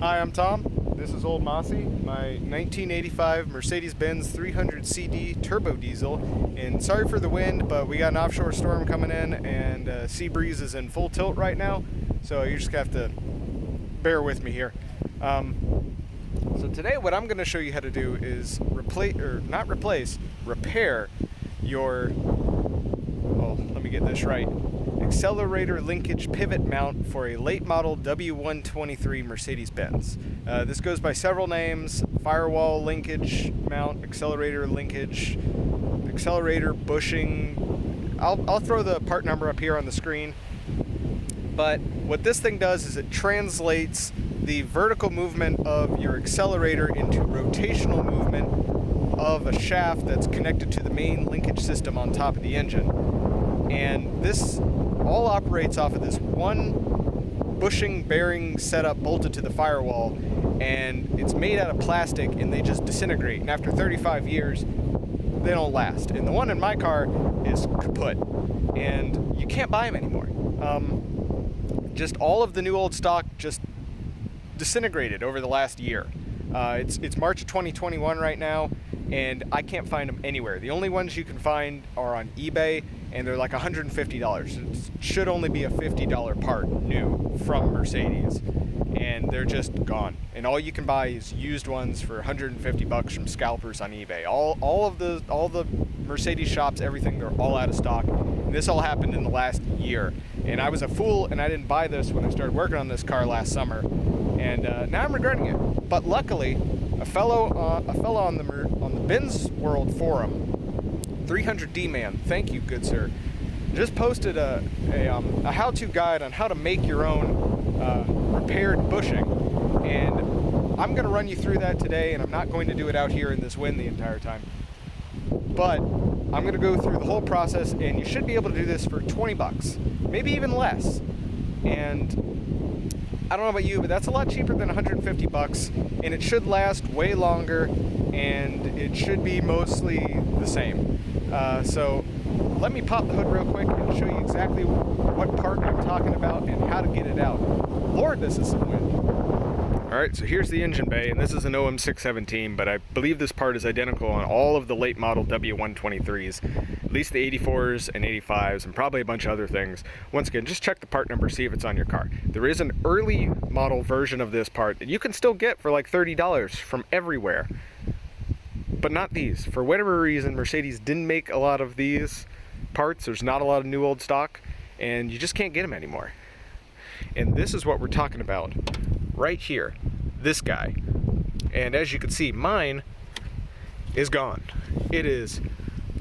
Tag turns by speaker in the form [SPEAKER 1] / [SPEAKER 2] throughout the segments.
[SPEAKER 1] Hi, I'm Tom. This is Old Mossy, my 1985 Mercedes-Benz 300 CD turbo diesel. And sorry for the wind, but we got an offshore storm coming in, and sea breeze is in full tilt right now. So you just have to bear with me here. So today, what I'm going to show you how to do is repair your. Oh, let me get this right. Accelerator Linkage Pivot Mount for a late model W123 Mercedes-Benz. This goes by several names: firewall linkage mount, accelerator linkage, accelerator bushing. I'll throw the part number up here on the screen. But what this thing does is it translates the vertical movement of your accelerator into rotational movement of a shaft that's connected to the main linkage system on top of the engine. And this all operates off of this one bushing bearing setup bolted to the firewall, and it's made out of plastic, and they just disintegrate, and after 35 years they don't last. And the one in my car is kaput, and you can't buy them anymore. Just all of the new old stock just disintegrated over the last year. It's March of 2021 right now, and I can't find them anywhere. The only ones you can find are on eBay, and they're like $150. It should only be a $50 part new from Mercedes, and they're just gone. And all you can buy is used ones for $150 from scalpers on eBay. All the Mercedes shops, everything, they're all out of stock. And this all happened in the last year. And I was a fool, and I didn't buy this when I started working on this car last summer. And now I'm regretting it. But luckily, a fellow on the BenzWorld forum, 300D man, thank you, good sir, just posted a how-to guide on how to make your own repaired bushing. And I'm going to run you through that today, and I'm not going to do it out here in this wind the entire time. But I'm going to go through the whole process, and you should be able to do this for 20 bucks, maybe even less. And I don't know about you, but that's a lot cheaper than 150 bucks, and it should last way longer, and it should be mostly the same. So let me pop the hood real quick and show you exactly what part I'm talking about and how to get it out. Lord, this is some wind. Alright, so here's the engine bay, and this is an OM617, but I believe this part is identical on all of the late model W123s, at least the 84s and 85s, and probably a bunch of other things. Once again, just check the part number, see if it's on your car. There is an early model version of this part that you can still get for like $30 from everywhere, but not these. For whatever reason, Mercedes didn't make a lot of these parts. There's not a lot of new old stock, and you just can't get them anymore. And this is what we're talking about right here, this guy. And as you can see, mine is gone. It is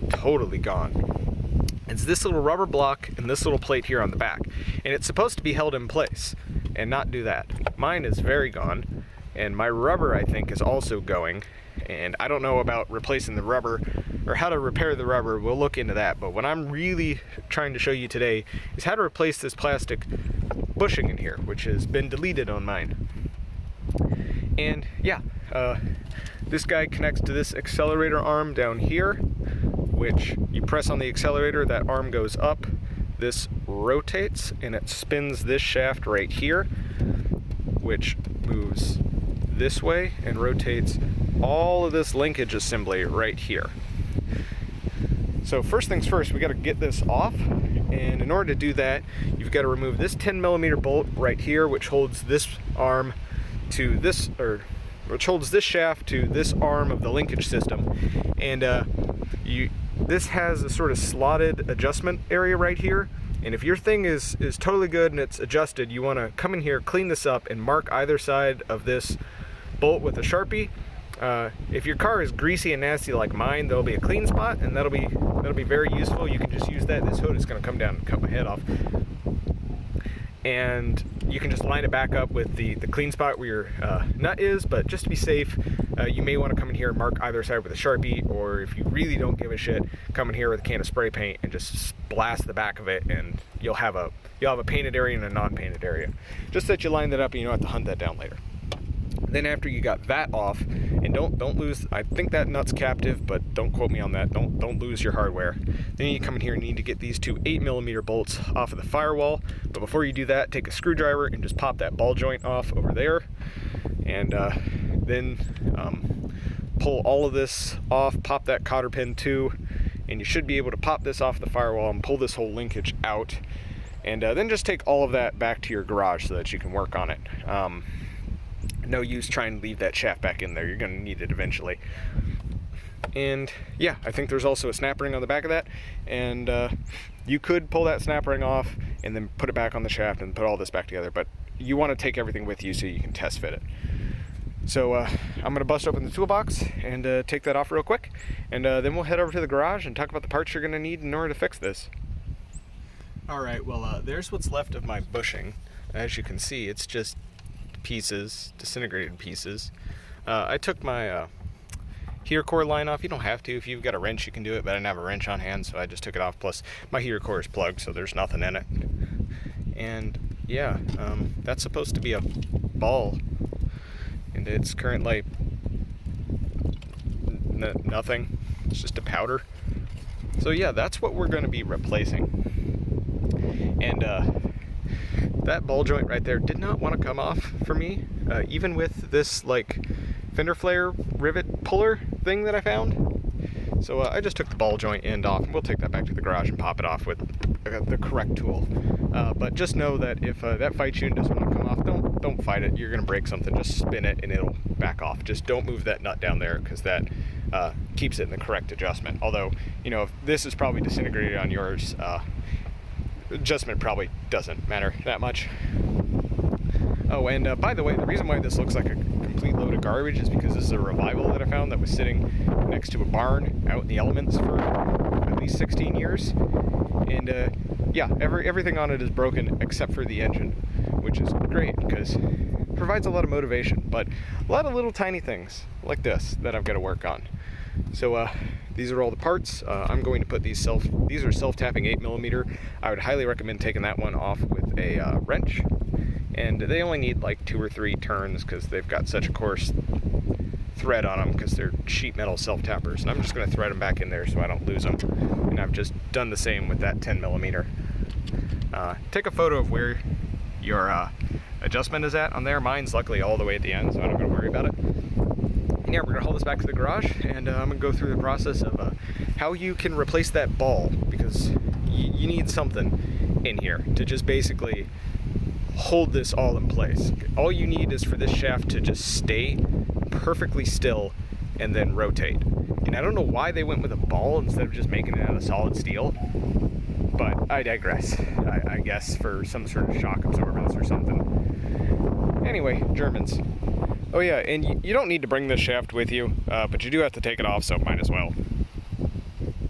[SPEAKER 1] totally gone. It's this little rubber block and this little plate here on the back, and it's supposed to be held in place and not do that. Mine is very gone, and my rubber, I think, is also going. And I don't know about replacing the rubber or how to repair the rubber. We'll look into that. But what I'm really trying to show you today is how to replace this plastic bushing in here, which has been deleted on mine. And yeah, this guy connects to this accelerator arm down here, which you press on the accelerator, that arm goes up, this rotates, and it spins this shaft right here, which moves this way and rotates all of this linkage assembly right here. So first things first, we got to get this off, and in order to do that, you've got to remove this 10mm bolt right here, which holds this arm to this, or which holds this shaft to this arm of the linkage system. And this has a sort of slotted adjustment area right here, and if your thing is totally good and it's adjusted, you want to come in here, clean this up, and mark either side of this bolt with a Sharpie. If your car is greasy and nasty like mine, there'll be a clean spot, and that'll be very useful. You can just use that. This hood is going to come down and cut my head off, and you can just line it back up with the clean spot where your nut is. But just to be safe, you may want to come in here and mark either side with a Sharpie, or if you really don't give a shit, come in here with a can of spray paint and just blast the back of it, and you'll have a painted area and a non-painted area. Just that you line that up, and you don't have to hunt that down later. Then after you got that off, and don't lose, I think that nut's captive, but don't quote me on that, don't lose your hardware. Then you come in here and need to get these two 8mm bolts off of the firewall. But before you do that, take a screwdriver and just pop that ball joint off over there. And then pull all of this off, pop that cotter pin too, and you should be able to pop this off the firewall and pull this whole linkage out. And then just take all of that back to your garage so that you can work on it. No use trying to leave that shaft back in there. You're going to need it eventually. And yeah, I think there's also a snap ring on the back of that, and you could pull that snap ring off and then put it back on the shaft and put all this back together, but you want to take everything with you so you can test fit it. So I'm going to bust open the toolbox and take that off real quick, and then we'll head over to the garage and talk about the parts you're going to need in order to fix this. Alright, well there's what's left of my bushing. As you can see, it's just pieces, disintegrated pieces. I took my heater core line off. You don't have to. If you've got a wrench you can do it, but I didn't have a wrench on hand, so I just took it off. Plus my heater core is plugged, so there's nothing in it. And yeah, that's supposed to be a ball, and it's currently nothing. It's just a powder. So yeah, that's what we're going to be replacing. And that ball joint right there did not want to come off for me, even with this like fender flare rivet puller thing that I found. So I just took the ball joint end off, and we'll take that back to the garage and pop it off with the correct tool. But just know that if that fight tune doesn't want to come off, don't fight it. You're gonna break something. Just spin it and it'll back off. Just don't move that nut down there, because that keeps it in the correct adjustment. Although, you know, if this is probably disintegrated on yours, adjustment probably doesn't matter that much. Oh, and by the way, the reason why this looks like a complete load of garbage is because this is a revival that I found that was sitting next to a barn out in the elements for at least 16 years. And yeah, everything on it is broken except for the engine, which is great because it provides a lot of motivation, but a lot of little tiny things like this that I've got to work on. So these are all the parts. I'm going to put these are self-tapping 8mm. I would highly recommend taking that one off with a wrench. And they only need like 2 or 3 turns because they've got such a coarse thread on them because they're sheet metal self-tappers. And I'm just going to thread them back in there so I don't lose them. And I've just done the same with that 10mm. Take a photo of where your adjustment is at on there. Mine's luckily all the way at the end, so I don't got to worry about it. And yeah, we're going to haul this back to the garage, and I'm going to go through the process of how you can replace that ball, because you need something in here to just basically hold this all in place. All you need is for this shaft to just stay perfectly still and then rotate. And I don't know why they went with a ball instead of just making it out of solid steel, but I digress. I guess for some sort of shock absorbance or something. Anyway, Germans. Oh yeah, and you don't need to bring this shaft with you, but you do have to take it off, so might as well.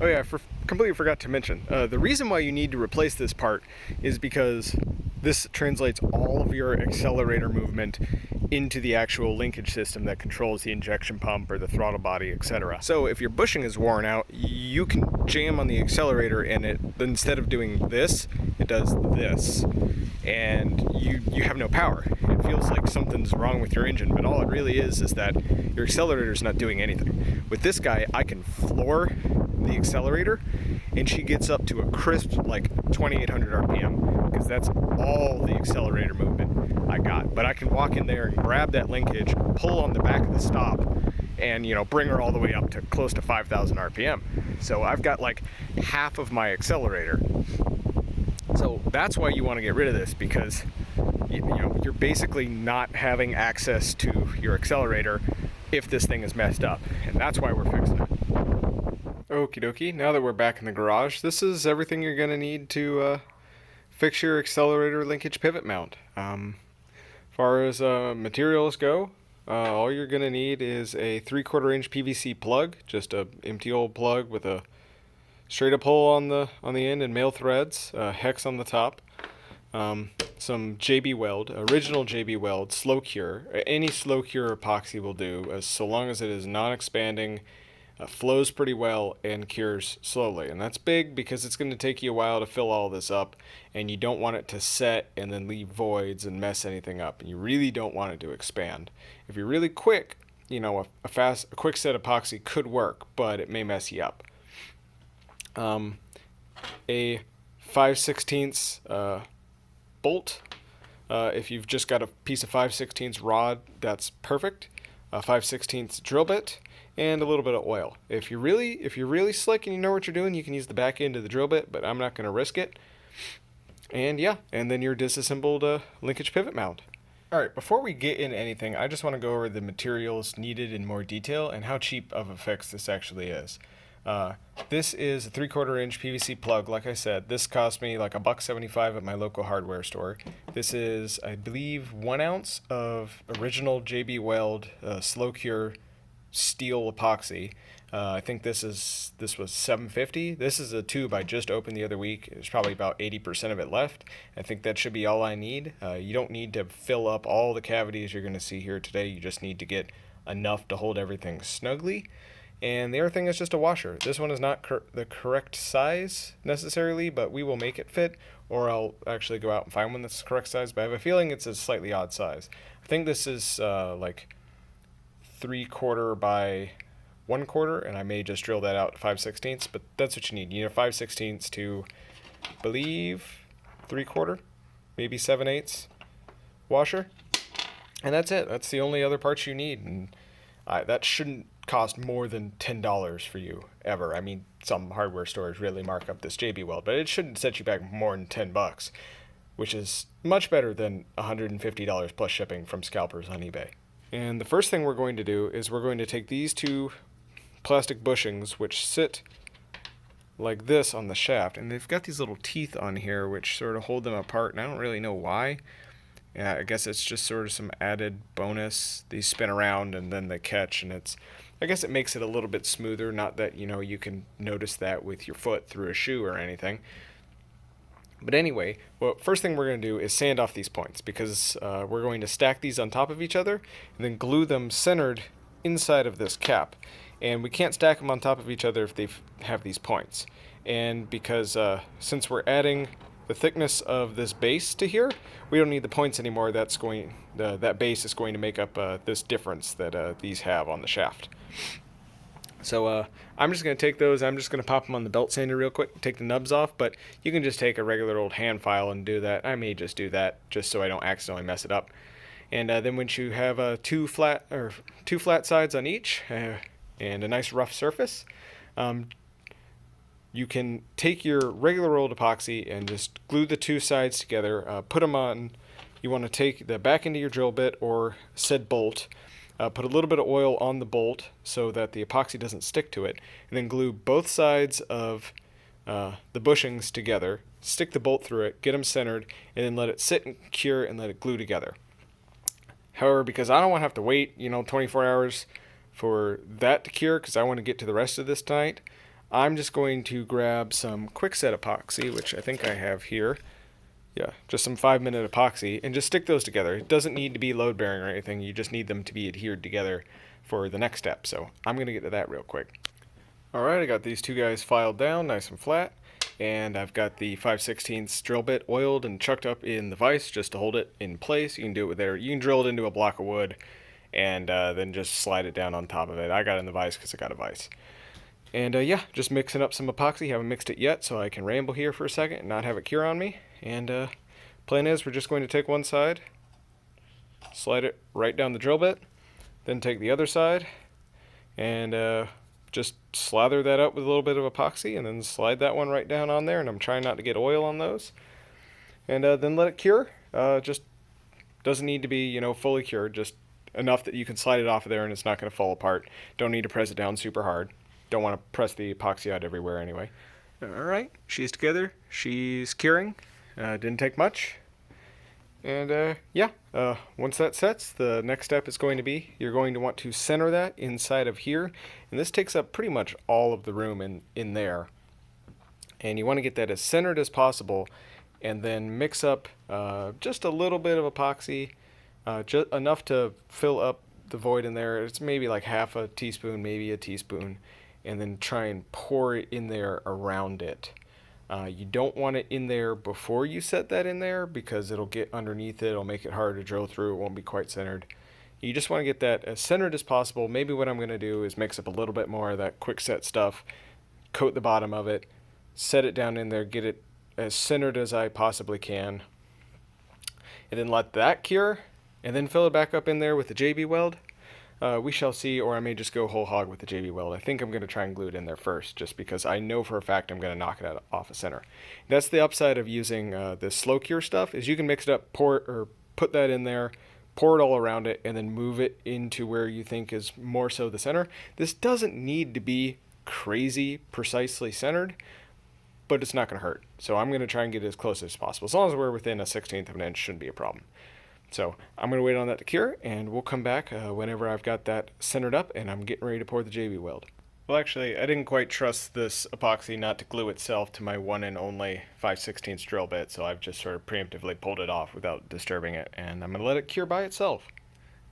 [SPEAKER 1] Oh yeah, completely forgot to mention, the reason why you need to replace this part is because this translates all of your accelerator movement into the actual linkage system that controls the injection pump or the throttle body, etc. So if your bushing is worn out, you can jam on the accelerator and it, instead of doing this, it does this. And you have no power. It feels like something's wrong with your engine, but all it really is that your accelerator's not doing anything. With this guy, I can floor the accelerator and she gets up to a crisp like 2800 RPM, because that's all the accelerator movement I got. But I can walk in there and grab that linkage, pull on the back of the stop, and bring her all the way up to close to 5000 RPM. So I've got like half of my accelerator. So that's why you want to get rid of this, because you're basically not having access to your accelerator if this thing is messed up, and that's why we're fixing it. Okie dokie, now that we're back in the garage, this is everything you're going to need to fix your accelerator linkage pivot mount. As far as materials go, all you're going to need is a 3/4 inch PVC plug, just a empty old plug with a straight up hole on the end and male threads, hex on the top, some JB Weld, original JB Weld slow cure. Any slow cure epoxy will do, so long as it is non-expanding, flows pretty well, and cures slowly. And that's big because it's going to take you a while to fill all this up, and you don't want it to set and then leave voids and mess anything up. And you really don't want it to expand. If you're really quick, a quick set epoxy could work, but it may mess you up. A 5/16 bolt. If you've just got a piece of 5/16 rod, that's perfect. A 5/16 drill bit, and a little bit of oil. If you're really slick and you know what you're doing, you can use the back end of the drill bit, but I'm not going to risk it. And yeah, and then your disassembled linkage pivot mount. Alright, before we get into anything, I just want to go over the materials needed in more detail and how cheap of a fix this actually is. This is a 3/4 inch PVC plug. Like I said, this cost me like $1.75 at my local hardware store. This is, I believe, 1 ounce of original BenzWorld slow cure steel epoxy. I think this was $7.50. This is a tube I just opened the other week. There's probably about 80% of it left. I think that should be all I need. You don't need to fill up all the cavities you're going to see here today. You just need to get enough to hold everything snugly. And the other thing is just a washer. This one is not the correct size necessarily, but we will make it fit, or I'll actually go out and find one that's the correct size, but I have a feeling it's a slightly odd size. I think this is like 3/4 by 1/4, and I may just drill that out to 5/16, but that's what you need. You need a 5/16 to, I believe, 3/4, maybe 7/8 washer, and that's it. That's the only other parts you need, and that shouldn't cost more than $10 for you ever. I mean, some hardware stores really mark up this BenzWorld, but it shouldn't set you back more than $10, which is much better than $150 plus shipping from scalpers on eBay. And the first thing we're going to do is we're going to take these two plastic bushings, which sit like this on the shaft, and they've got these little teeth on here which sort of hold them apart, and I don't really know why. Yeah, I guess it's just sort of some added bonus. These spin around and then they catch, and I guess it makes it a little bit smoother. Not that you can notice that with your foot through a shoe or anything. But anyway, well, first thing we're going to do is sand off these points, because we're going to stack these on top of each other and then glue them centered inside of this cap. And we can't stack them on top of each other if they have these points. And because since we're adding the thickness of this base to here, we don't need the points anymore. That base is going to make up this difference that these have on the shaft. So I'm just going to take those. I'm just going to pop them on the belt sander real quick, take the nubs off, but you can just take a regular old hand file and do that. I may just do that just so I don't accidentally mess it up. And then once you have two flat sides on each and a nice rough surface, you can take your regular old epoxy and just glue the two sides together, put them on. You want to take the back end of your drill bit or said bolt, put a little bit of oil on the bolt so that the epoxy doesn't stick to it, and then glue both sides of the bushings together, stick the bolt through it, get them centered, and then let it sit and cure and let it glue together. However, because I don't want to have to wait 24 hours for that to cure, because I want to get to the rest of this tonight, I'm just going to grab some quickset epoxy, which I think I have here. Yeah, just some 5-minute epoxy, and just stick those together. It doesn't need to be load bearing or anything. You just need them to be adhered together for the next step. So I'm going to get to that real quick. All right, I got these two guys filed down nice and flat, and I've got the 5/16 drill bit oiled and chucked up in the vise just to hold it in place. You can do it with there. You can drill it into a block of wood and then just slide it down on top of it. I got it in the vise because I got a vise. And yeah, just mixing up some epoxy. Haven't mixed it yet, so I can ramble here for a second and not have it cure on me. And plan is we're just going to take one side, slide it right down the drill bit, then take the other side, and just slather that up with a little bit of epoxy, and then slide that one right down on there. And I'm trying not to get oil on those. And then let it cure. Just doesn't need to be, fully cured, just enough that you can slide it off of there and it's not going to fall apart. Don't need to press it down super hard. Don't want to press the epoxy out everywhere anyway. Alright, she's together. She's curing. Didn't take much. And yeah, once that sets, the next step is going to be, you're going to want to center that inside of here. And this takes up pretty much all of the room in there. And you want to get that as centered as possible, and then mix up just a little bit of epoxy, just enough to fill up the void in there. It's maybe like half a teaspoon, maybe a teaspoon. and then try and pour it in there around it. You don't want it in there before you set that in there because it'll get underneath it, it'll make it hard to drill through, it won't be quite centered. You just want to get that as centered as possible. Maybe what I'm going to do is mix up a little bit more of that quick set stuff, coat the bottom of it, set it down in there, get it as centered as I possibly can, and then let that cure, and then fill it back up in there with the JB-Weld. We shall see, or I may just go whole hog with the JB-Weld. I think I'm going to try and glue it in there first, just because I know for a fact I'm going to knock it out off of center. That's the upside of using this slow cure stuff, is you can mix it up, pour it, or put that in there, pour it all around it, and then move it into where you think is more so the center. This doesn't need to be crazy precisely centered, but it's not going to hurt. So I'm going to try and get it as close as possible. As long as we're within a 1/16 of an inch, shouldn't be a problem. So I'm going to wait on that to cure, and we'll come back whenever I've got that centered up and I'm getting ready to pour the JB-Weld. Well, actually, I didn't quite trust this epoxy not to glue itself to my one and only 5/16 drill bit, so I've just sort of preemptively pulled it off without disturbing it, and I'm going to let it cure by itself.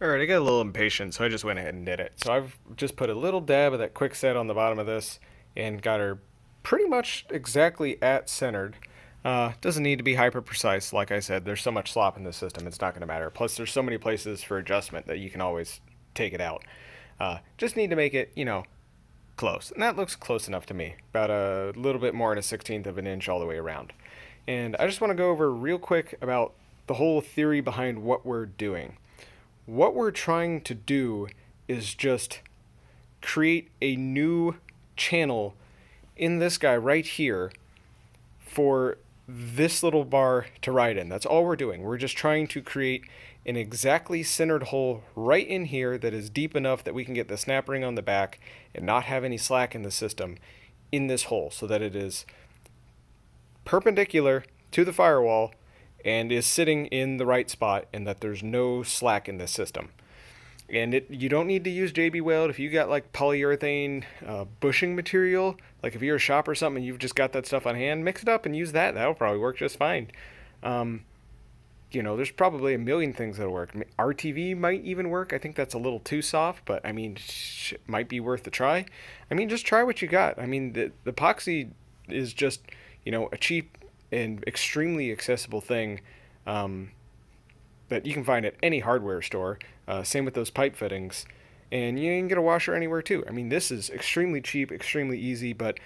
[SPEAKER 1] Alright, I got a little impatient, so I just went ahead and did it. So I've just put a little dab of that quick set on the bottom of this and got her pretty much exactly at centered. Doesn't need to be hyper precise. Like I said, there's so much slop in this system, it's not going to matter. Plus, there's so many places for adjustment that you can always take it out. Just need to make it, close. And that looks close enough to me. About a little bit more than a 1/16 of an inch all the way around. And I just want to go over real quick about the whole theory behind what we're doing. What we're trying to do is just create a new channel in this guy right here for this little bar to ride in. That's all we're doing. We're just trying to create an exactly centered hole right in here that is deep enough that we can get the snap ring on the back and not have any slack in the system in this hole, so that it is perpendicular to the firewall and is sitting in the right spot, and that there's no slack in this system. And you don't need to use JB-Weld if you got like polyurethane bushing material. Like if you're a shop or something and you've just got that stuff on hand, mix it up and use that. That'll probably work just fine. There's probably a million things that'll work. RTV might even work. I think that's a little too soft, but I mean, might be worth a try. I mean, just try what you got. I mean, the epoxy is just, a cheap and extremely accessible thing that you can find at any hardware store. Same with those pipe fittings. And you can get a washer anywhere too. I mean, this is extremely cheap, extremely easy, but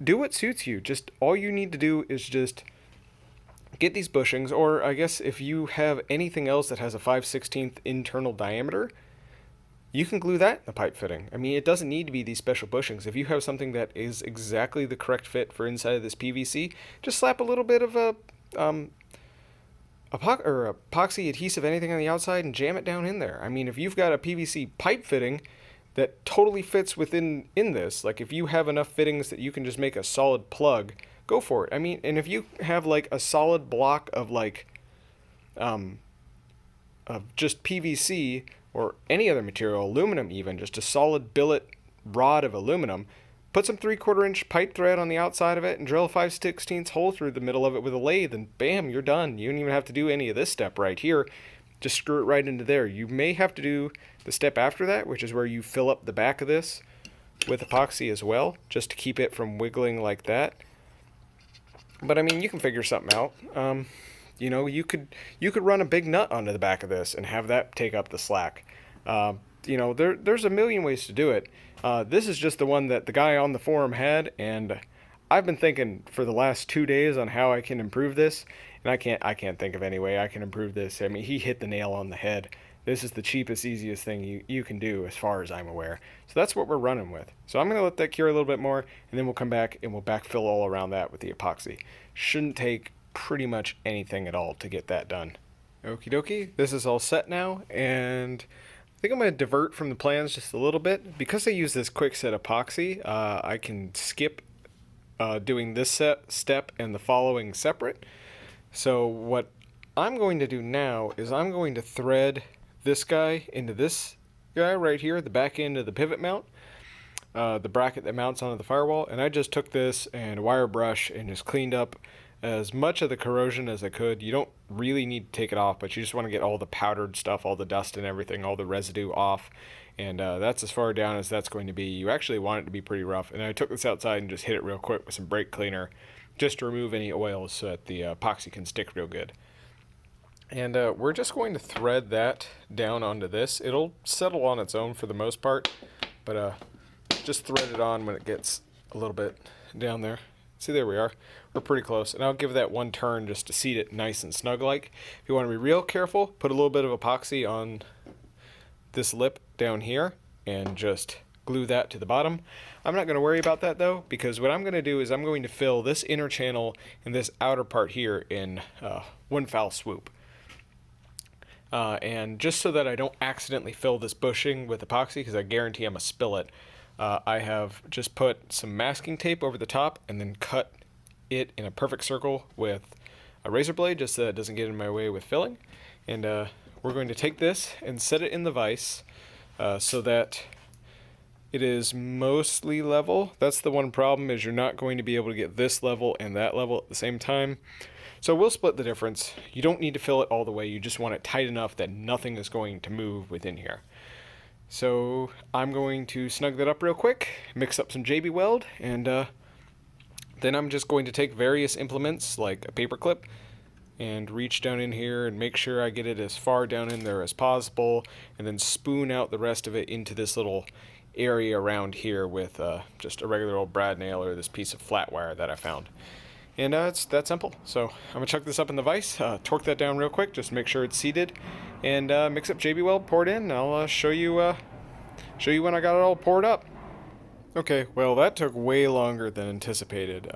[SPEAKER 1] do what suits you. Just all you need to do is just get these bushings, or I guess if you have anything else that has a 5/16 internal diameter, you can glue that in the pipe fitting. I mean, it doesn't need to be these special bushings. If you have something that is exactly the correct fit for inside of this PVC, just slap a little bit of epoxy adhesive, anything on the outside, and jam it down in there. I mean, if you've got a PVC pipe fitting that totally fits in this, like if you have enough fittings that you can just make a solid plug, go for it. I mean, and if you have like a solid block of of just PVC or any other material, aluminum even, just a solid billet rod of aluminum, put some 3/4 inch pipe thread on the outside of it and drill a 5/16 hole through the middle of it with a lathe, and bam, you're done. You don't even have to do any of this step right here. Just screw it right into there. You may have to do the step after that, which is where you fill up the back of this with epoxy as well, just to keep it from wiggling like that. But I mean, you can figure something out. You could run a big nut onto the back of this and have that take up the slack. There's a million ways to do it. This is just the one that the guy on the forum had, and I've been thinking for the last 2 days on how I can improve this, and I can't think of any way I can improve this. I mean, he hit the nail on the head. This is the cheapest, easiest thing you can do as far as I'm aware. So that's what we're running with. So I'm going to let that cure a little bit more, and then we'll come back and we'll backfill all around that with the epoxy. Shouldn't take pretty much anything at all to get that done. Okie dokie, this is all set now, and I think I'm going to divert from the plans just a little bit. Because I use this quick set epoxy, I can skip doing this step and the following separate. So what I'm going to do now is I'm going to thread this guy into this guy right here, the back end of the pivot mount, the bracket that mounts onto the firewall, and I just took this and a wire brush and just cleaned up as much of the corrosion as I could. You don't really need to take it off, but you just want to get all the powdered stuff, all the dust and everything, all the residue off. And that's as far down as that's going to be. You actually want it to be pretty rough. And I took this outside and just hit it real quick with some brake cleaner just to remove any oils so that the epoxy can stick real good. And we're just going to thread that down onto this. It'll settle on its own for the most part, but just thread it on when it gets a little bit down there. See, there we are. We're pretty close. And I'll give that one turn just to seat it nice and snug like. If you want to be real careful, put a little bit of epoxy on this lip down here and just glue that to the bottom. I'm not going to worry about that though, because what I'm going to do is I'm going to fill this inner channel and this outer part here in one foul swoop. And just so that I don't accidentally fill this bushing with epoxy, because I guarantee I'm going to spill it, I have just put some masking tape over the top and then cut it in a perfect circle with a razor blade just so that it doesn't get in my way with filling. And we're going to take this and set it in the vise so that it is mostly level. That's the one problem, is you're not going to be able to get this level and that level at the same time. So we'll split the difference. You don't need to fill it all the way. You just want it tight enough that nothing is going to move within here. So I'm going to snug that up real quick, mix up some BenzWorld, and then I'm just going to take various implements like a paper clip and reach down in here and make sure I get it as far down in there as possible, and then spoon out the rest of it into this little area around here with just a regular old brad nail or this piece of flat wire that I found. And it's that simple. So I'm gonna chuck this up in the vise, torque that down real quick, just make sure it's seated, and mix up BenzWorld, pour it in, and I'll show you when I got it all poured up. Okay, well that took way longer than anticipated.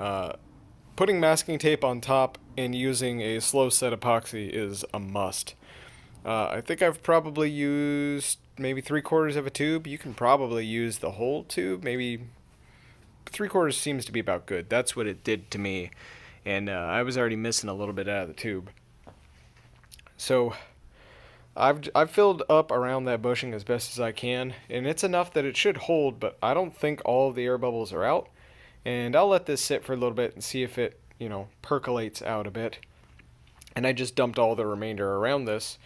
[SPEAKER 1] Putting masking tape on top and using a slow set epoxy is a must. I think I've probably used maybe 3/4 of a tube. You can probably use the whole tube, maybe 3/4 seems to be about good. That's what it did to me, and I was already missing a little bit out of the tube. So I've filled up around that bushing as best as I can, and it's enough that it should hold, but I don't think all of the air bubbles are out. And I'll let this sit for a little bit and see if it, percolates out a bit. And I just dumped all the remainder around this,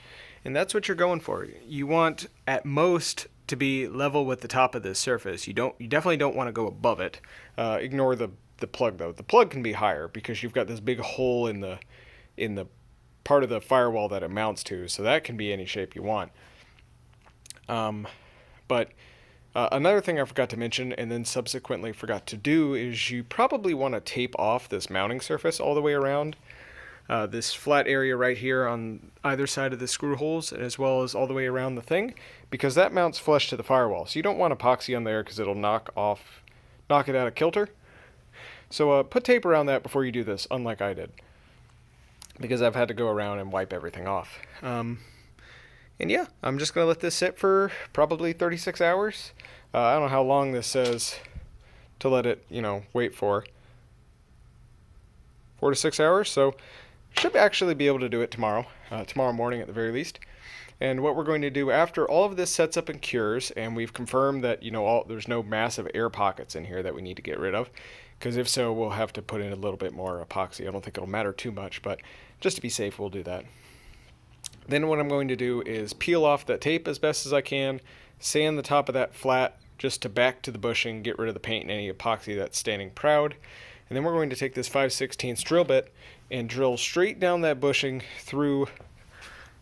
[SPEAKER 1] and that's what you're going for. You want at most to be level with the top of this surface. You definitely don't want to go above it. Ignore the plug though. The plug can be higher because you've got this big hole in the part of the firewall that it mounts to, so that can be any shape you want. But another thing I forgot to mention and then subsequently forgot to do is you probably want to tape off this mounting surface all the way around. This flat area right here on either side of the screw holes, as well as all the way around the thing, because that mounts flush to the firewall. So you don't want epoxy on there because it'll knock it out of kilter. So put tape around that before you do this, unlike I did, because I've had to go around and wipe everything off. And yeah, I'm just going to let this sit for probably 36 hours. I don't know how long this says to let it, wait for. 4 to 6 hours, so should actually be able to do it tomorrow morning at the very least. And what we're going to do after all of this sets up and cures, and we've confirmed that there's no massive air pockets in here that we need to get rid of, because if so, we'll have to put in a little bit more epoxy. I don't think it'll matter too much, but just to be safe, we'll do that. Then what I'm going to do is peel off that tape as best as I can, sand the top of that flat just to back to the bushing, get rid of the paint and any epoxy that's standing proud. And then we're going to take this 5/16 drill bit and drill straight down that bushing through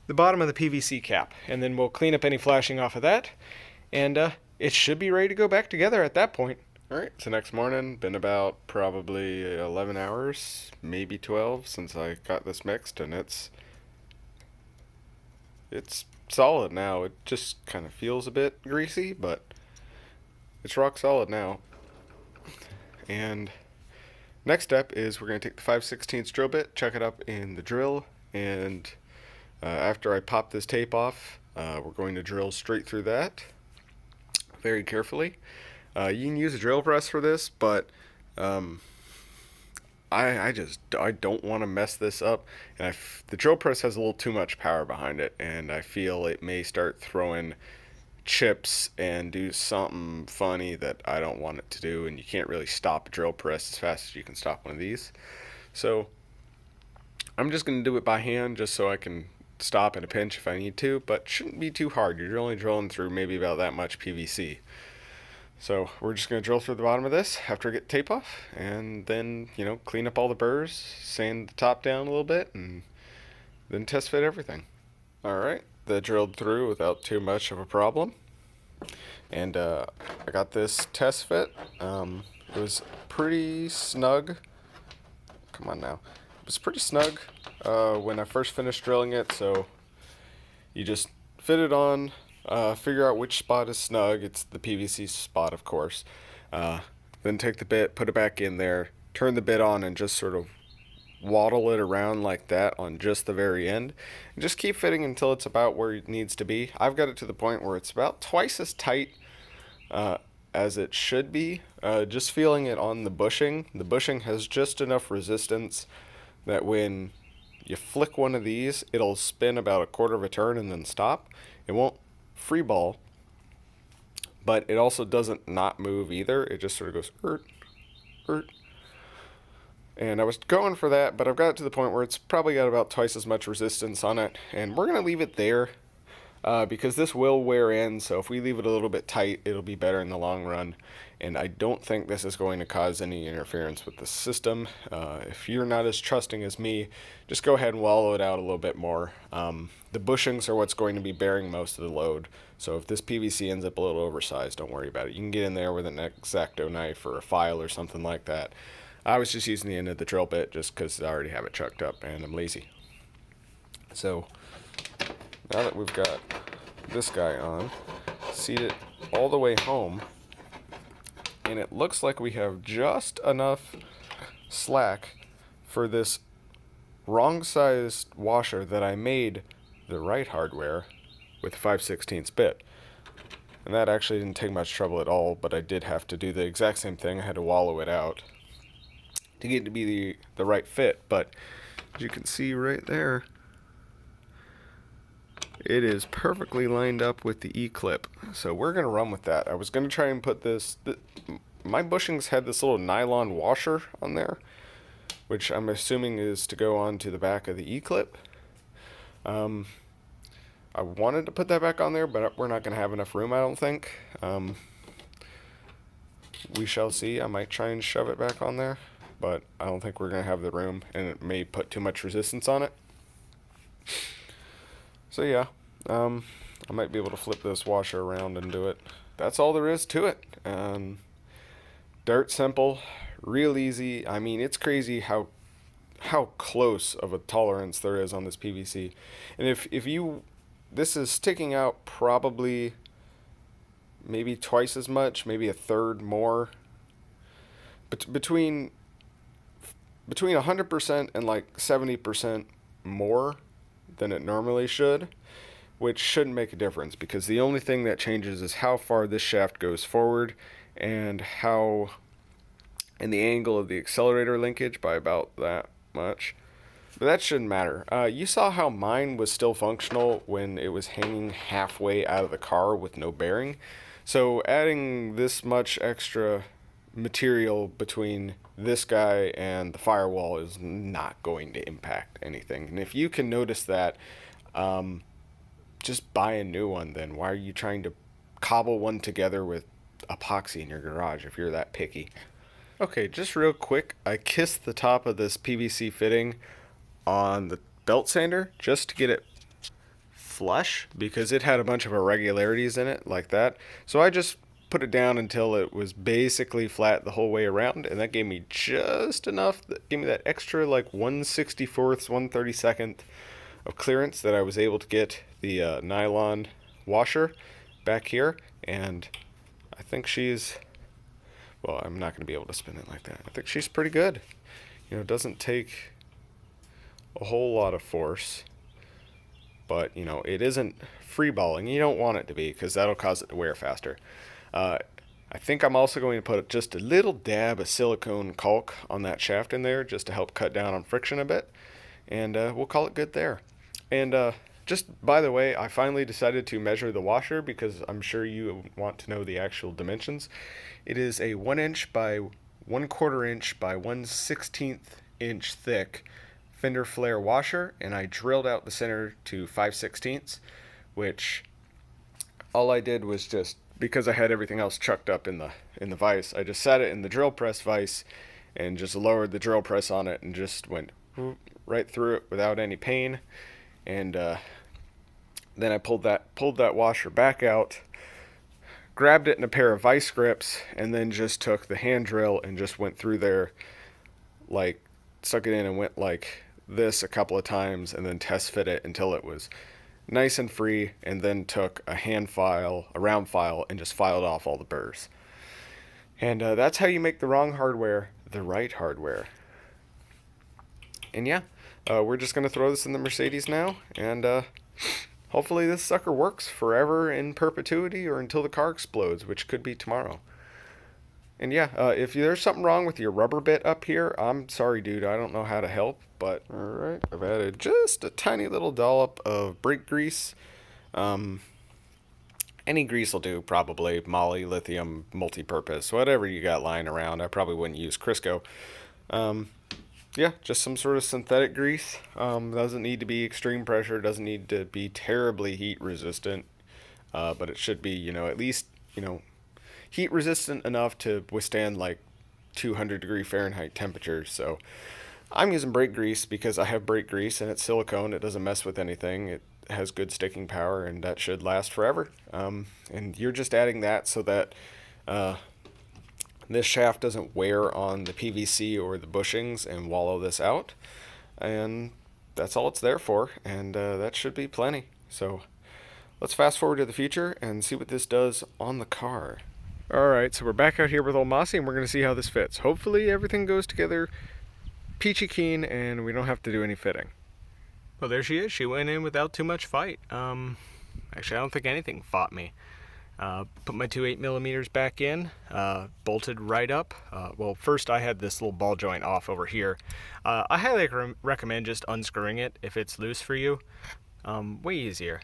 [SPEAKER 1] the bottom of the PVC cap. And then we'll clean up any flashing off of that, and it should be ready to go back together at that point.
[SPEAKER 2] Alright, so next morning, been about probably 11 hours, maybe 12 since I got this mixed, and it's solid now. It just kind of feels a bit greasy, but it's rock solid now. And next step is we're going to take the 5/16 drill bit, chuck it up in the drill, and after I pop this tape off, we're going to drill straight through that very carefully. You can use a drill press for this, but I don't want to mess this up, and the drill press has a little too much power behind it, and I feel it may start throwing chips and do something funny that I don't want it to do, and you can't really stop a drill press as fast as you can stop one of these. So I'm just going to do it by hand just so I can stop in a pinch if I need to, but shouldn't be too hard. You're only drilling through maybe about that much PVC. So we're just going to drill through the bottom of this after I get tape off, and then, clean up all the burrs, sand the top down a little bit, and then test fit everything. Alright, that drilled through without too much of a problem. And I got this test fit. It was pretty snug. Come on now. It was pretty snug when I first finished drilling it, so you just fit it on, figure out which spot is snug. It's the PVC spot, of course. Then take the bit, put it back in there, turn the bit on, and just sort of waddle it around like that on just the very end. And just keep fitting until it's about where it needs to be. I've got it to the point where it's about twice as tight as it should be. Just feeling it on the bushing. The bushing has just enough resistance that when you flick one of these, it'll spin about a quarter of a turn and then stop. It won't free ball, but it also doesn't not move either. It just sort of goes ert. And I was going for that, but I've got it to the point where it's probably got about twice as much resistance on it, and we're going to leave it there because this will wear in, so if we leave it a little bit tight, it'll be better in the long run, and I don't think this is going to cause any interference with the system. If you're not as trusting as me, just go ahead and wallow it out a little bit more. The bushings are what's going to be bearing most of the load, so if this PVC ends up a little oversized, don't worry about it. You can get in there with an X-Acto knife or a file or something like that. I was just using the end of the drill bit just because I already have it chucked up and I'm lazy. So now that we've got this guy on, seat it all the way home, and it looks like we have just enough slack for this wrong sized washer that I made the right hardware with 5/16 bit. And that actually didn't take much trouble at all, but I did have to do the exact same thing. I had to wallow it out to get it to be the right fit, but as you can see right there, it is perfectly lined up with the E-clip. So we're going to run with that. I was going to try and put this, my bushings had this little nylon washer on there, which I'm assuming is to go on to the back of the E-clip. I wanted to put that back on there, but we're not going to have enough room, I don't think. We shall see. I might try and shove it back on there, but I don't think we're going to have the room, and it may put too much resistance on it. So yeah, I might be able to flip this washer around and do it. That's all there is to it. Dirt simple, real easy. I mean, it's crazy how close of a tolerance there is on this PVC. And if you, this is sticking out probably maybe twice as much, maybe a third more. But between 100% and like 70% more than it normally should, which shouldn't make a difference because the only thing that changes is how far this shaft goes forward and the angle of the accelerator linkage by about that much. But that shouldn't matter. You saw how mine was still functional when it was hanging halfway out of the car with no bearing. So adding this much extra material between this guy and the firewall is not going to impact anything. And if you can notice that, just buy a new one then. Why are you trying to cobble one together with epoxy in your garage if you're that picky? Okay, just real quick, I kissed the top of this PVC fitting on the belt sander just to get it flush because it had a bunch of irregularities in it like that. So I just put it down until it was basically flat the whole way around, and that gave me just enough, gave me that extra like 1/64th, 1/32nd of clearance that I was able to get the nylon washer back here. And I think she's, well, I'm not going to be able to spin it like that. I think she's pretty good. It doesn't take a whole lot of force, but it isn't free balling. You don't want it to be because that'll cause it to wear faster. I think I'm also going to put just a little dab of silicone caulk on that shaft in there just to help cut down on friction a bit, and we'll call it good there. And just by the way, I finally decided to measure the washer because I'm sure you want to know the actual dimensions. It is a 1 inch by 1/4 inch by 1/16 inch thick fender flare washer, and I drilled out the center to 5/16, which all I did was just, because I had everything else chucked up in the vise, I just sat it in the drill press vise and just lowered the drill press on it and just went right through it without any pain. And then I pulled that washer back out, grabbed it in a pair of vice grips, and then just took the hand drill and just went through there, like stuck it in and went like this a couple of times, and then test fit it until it was nice and free, and then took a round file, and just filed off all the burrs. And that's how you make the wrong hardware the right hardware. And yeah, we're just going to throw this in the Mercedes now, and hopefully this sucker works forever in perpetuity, or until the car explodes, which could be tomorrow. And yeah, if there's something wrong with your rubber bit up here, I'm sorry, dude, I don't know how to help. But alright, I've added just a tiny little dollop of brake grease. Any grease will do, probably. Moly, lithium, multi-purpose, whatever you got lying around. I probably wouldn't use Crisco. Yeah, just some sort of synthetic grease. Doesn't need to be extreme pressure, doesn't need to be terribly heat resistant, but it should be, at least, heat resistant enough to withstand like 200-degree Fahrenheit temperatures. So I'm using brake grease because I have brake grease and it's silicone. It doesn't mess with anything. It has good sticking power, and that should last forever. And you're just adding that so that this shaft doesn't wear on the PVC or the bushings and wallow this out. And that's all it's there for, and that should be plenty. So let's fast forward to the future and see what this does on the car. Alright, so we're back out here with old Mossy, and we're going to see how this fits. Hopefully everything goes together peachy keen and we don't have to do any fitting.
[SPEAKER 1] Well, there she is. She went in without too much fight. Actually, I don't think anything fought me. Put my two 8mm back in, bolted right up. Well, first I had this little ball joint off over here. I highly recommend just unscrewing it if it's loose for you. Way easier.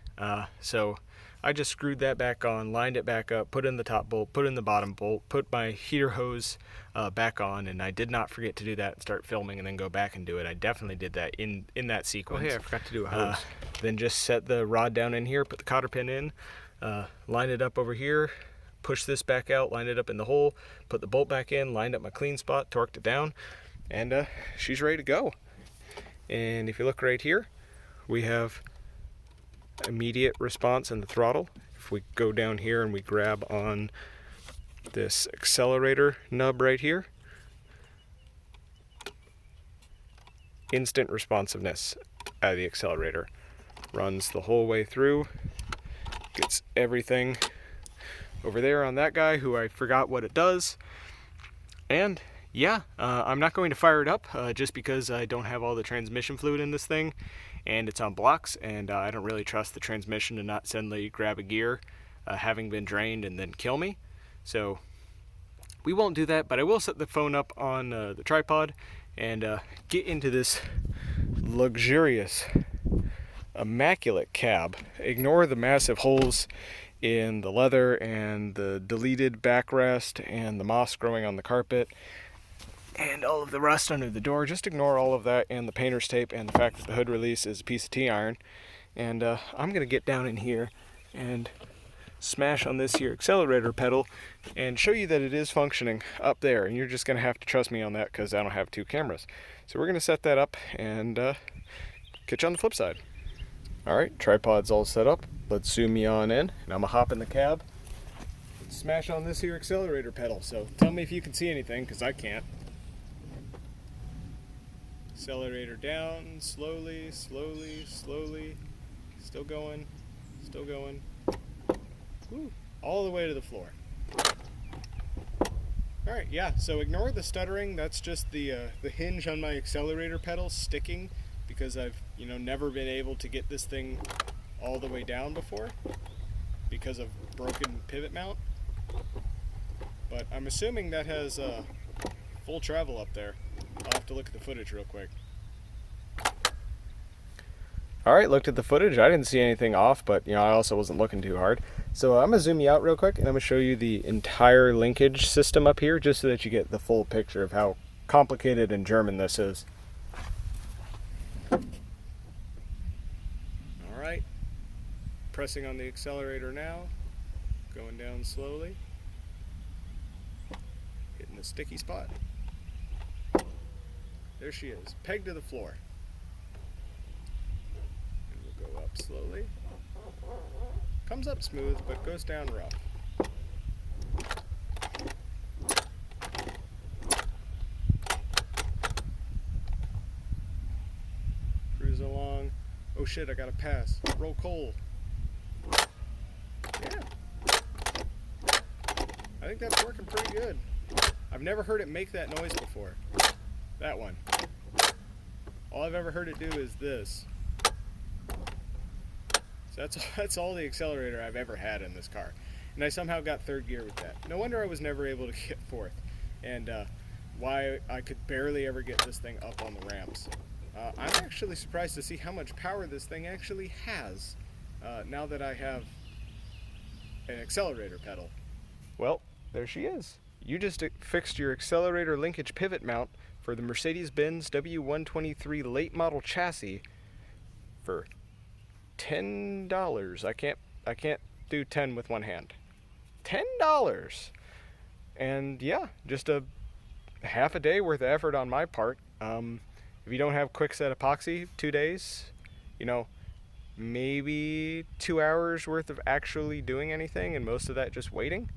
[SPEAKER 1] So I just screwed that back on, lined it back up, put in the top bolt, put in the bottom bolt, put my heater hose back on, and I did not forget to do that and start filming and then go back and do it. I definitely did that in that sequence.
[SPEAKER 2] Oh, hey, I forgot to do a hose.
[SPEAKER 1] Then just set the rod down in here, put the cotter pin in, line it up over here, push this back out, line it up in the hole, put the bolt back in, lined up my clean spot, torqued it down, and she's ready to go. And if you look right here, we have immediate response in the throttle. If we go down here and we grab on this accelerator nub right here, instant responsiveness out of the accelerator. Runs the whole way through, gets everything over there on that guy who I forgot what it does. And yeah, I'm not going to fire it up just because I don't have all the transmission fluid in this thing, and it's on blocks, and I don't really trust the transmission to not suddenly grab a gear having been drained and then kill me. So we won't do that, but I will set the phone up on the tripod and get into this luxurious, immaculate cab. Ignore the massive holes in the leather and the deleted backrest and the moss growing on the carpet and all of the rust under the door. Just ignore all of that and the painter's tape and the fact that the hood release is a piece of T-iron. And I'm going to get down in here and smash on this here accelerator pedal and show you that it is functioning up there. And you're just going to have to trust me on that because I don't have two cameras. So we're going to set that up and catch you on the flip side. Alright, tripod's all set up. Let's zoom me on in, and I'm going to hop in the cab and smash on this here accelerator pedal. So tell me if you can see anything, because I can't. Accelerator down, slowly, slowly, slowly. Still going, still going. Woo, all the way to the floor. Alright, yeah, so ignore the stuttering. That's just the hinge on my accelerator pedal sticking, because I've never been able to get this thing all the way down before because of broken pivot mount. But I'm assuming that has full travel up there. I'll have to look at the footage real quick. Alright, looked at the footage. I didn't see anything off, but I also wasn't looking too hard. So I'm going to zoom you out real quick, and I'm going to show you the entire linkage system up here, just so that you get the full picture of how complicated and German this is. Pressing on the accelerator now, going down slowly, hitting the sticky spot. There she is, pegged to the floor. And we'll go up slowly. Comes up smooth, but goes down rough. Cruise along. Oh shit, I gotta pass. Roll coal. Yeah. I think that's working pretty good. I've never heard it make that noise before. That one. All I've ever heard it do is this. So that's all the accelerator I've ever had in this car. And I somehow got third gear with that. No wonder I was never able to get fourth. And why I could barely ever get this thing up on the ramps. I'm actually surprised to see how much power this thing actually has now that I have an accelerator pedal. Well, there she is. You just fixed your accelerator linkage pivot mount for the Mercedes-Benz W123 late model chassis for $10. I can't do 10 with one hand. $10. And yeah, just a half a day worth of effort on my part. If you don't have quick set epoxy, 2 days, you know, maybe 2 hours worth of actually doing anything, and most of that just waiting.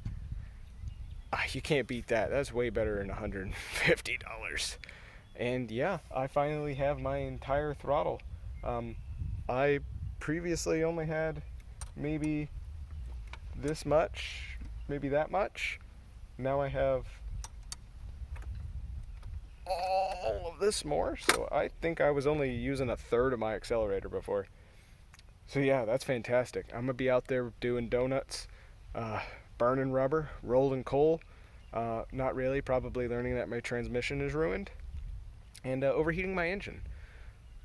[SPEAKER 1] You can't beat that. That's way better than $150. And yeah, I finally have my entire throttle. I previously only had maybe this much, maybe that much. Now I have all of this more, so I think I was only using a third of my accelerator before. So yeah, that's fantastic. I'm gonna be out there doing donuts, burning rubber, rolling coal, not really, probably learning that my transmission is ruined, and overheating my engine.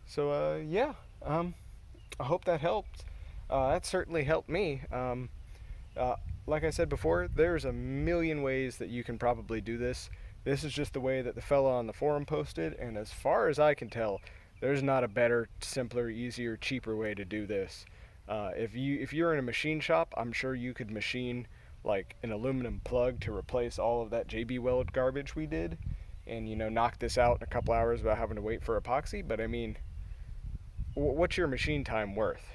[SPEAKER 1] So yeah, I hope that helped. That certainly helped me. Like I said before, there's a million ways that you can probably do this. This is just the way that the fella on the forum posted, and as far as I can tell, there's not a better, simpler, easier, cheaper way to do this. If you're in a machine shop, I'm sure you could machine like an aluminum plug to replace all of that BenzWorld garbage we did, and you know, knock this out in a couple hours without having to wait for epoxy. But I mean, what's your machine time worth?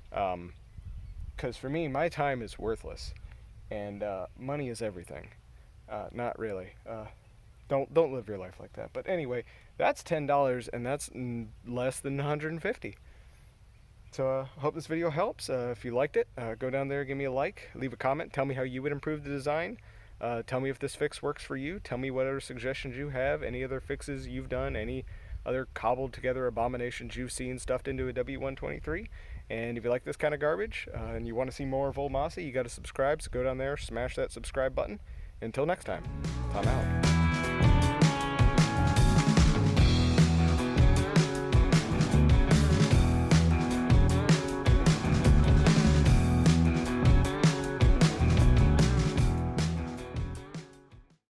[SPEAKER 1] Because for me, my time is worthless, and money is everything. Not really. Don't live your life like that. But anyway, that's $10, and that's less than $150. So I hope this video helps. If you liked it, go down there, give me a like, leave a comment, tell me how you would improve the design. Tell me if this fix works for you. Tell me what other suggestions you have, any other fixes you've done, any other cobbled together abominations you've seen stuffed into a W123. And if you like this kind of garbage and you want to see more of Old Mossy, you got to subscribe. So go down there, smash that subscribe button. Until next time, I'm out.